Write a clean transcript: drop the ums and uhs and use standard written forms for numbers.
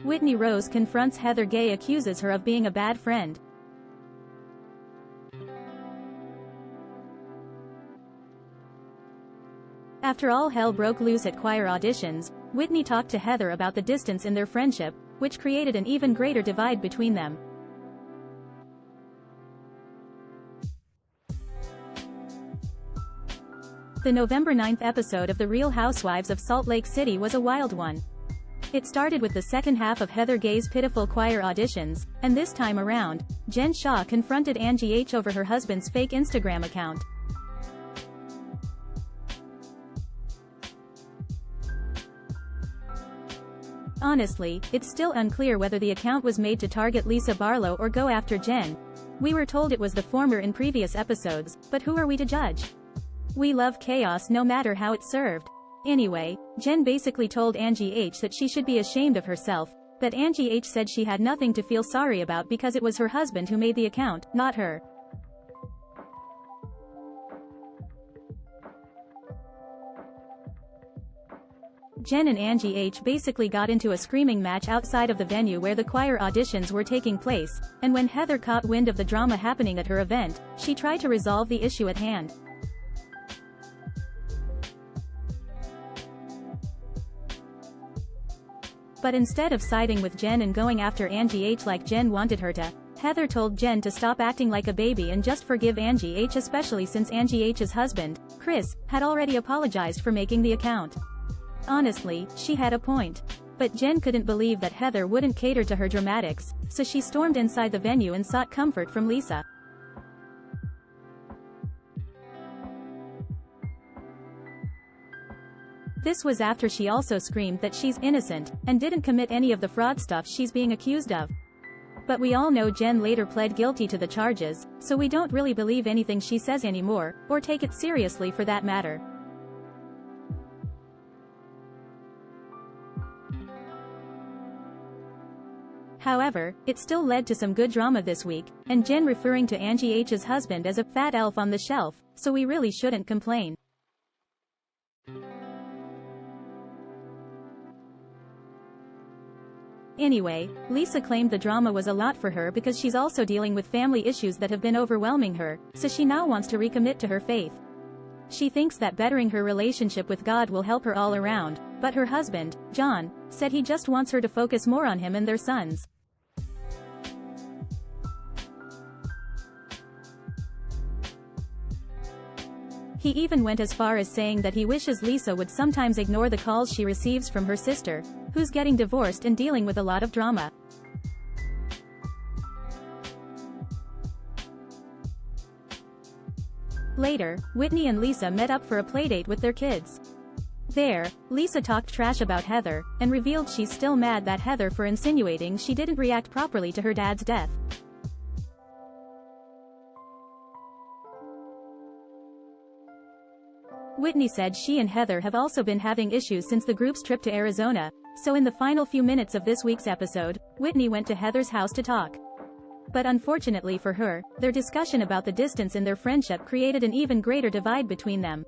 Whitney Rose confronts Heather Gay, accuses her of being a bad friend. After all hell broke loose at choir auditions, Whitney talked to Heather about the distance in their friendship, which created an even greater divide between them. The November 9th episode of The Real Housewives of Salt Lake City was a wild one. It started with the second half of Heather Gay's pitiful choir auditions, and this time around, Jen Shah confronted Angie H over her husband's fake Instagram account. Honestly, it's still unclear whether the account was made to target Lisa Barlow or go after Jen. We were told it was the former in previous episodes, but who are we to judge? We love chaos no matter how it's served. Anyway, Jen basically told Angie H that she should be ashamed of herself, but Angie H said she had nothing to feel sorry about because it was her husband who made the account, not her. Jen and Angie H basically got into a screaming match outside of the venue where the choir auditions were taking place, and when Heather caught wind of the drama happening at her event, she tried to resolve the issue at hand. But instead of siding with Jen and going after Angie H like Jen wanted her to, Heather told Jen to stop acting like a baby and just forgive Angie H, especially since Angie H's husband, Chris, had already apologized for making the account. Honestly, she had a point. But Jen couldn't believe that Heather wouldn't cater to her dramatics, so she stormed inside the venue and sought comfort from Lisa. This was after she also screamed that she's innocent, and didn't commit any of the fraud stuff she's being accused of. But we all know Jen later pled guilty to the charges, so we don't really believe anything she says anymore, or take it seriously for that matter. However, it still led to some good drama this week, and Jen referring to Angie H's husband as a fat elf on the shelf, so we really shouldn't complain. Anyway, Lisa claimed the drama was a lot for her because she's also dealing with family issues that have been overwhelming her, so she now wants to recommit to her faith. She thinks that bettering her relationship with God will help her all around, but her husband, John, said he just wants her to focus more on him and their sons. He even went as far as saying that he wishes Lisa would sometimes ignore the calls she receives from her sister, who's getting divorced and dealing with a lot of drama. Later, Whitney and Lisa met up for a playdate with their kids. There, Lisa talked trash about Heather, and revealed she's still mad that Heather for insinuating she didn't react properly to her dad's death. Whitney said she and Heather have also been having issues since the group's trip to Arizona, so in the final few minutes of this week's episode, Whitney went to Heather's house to talk. But unfortunately for her, their discussion about the distance in their friendship created an even greater divide between them.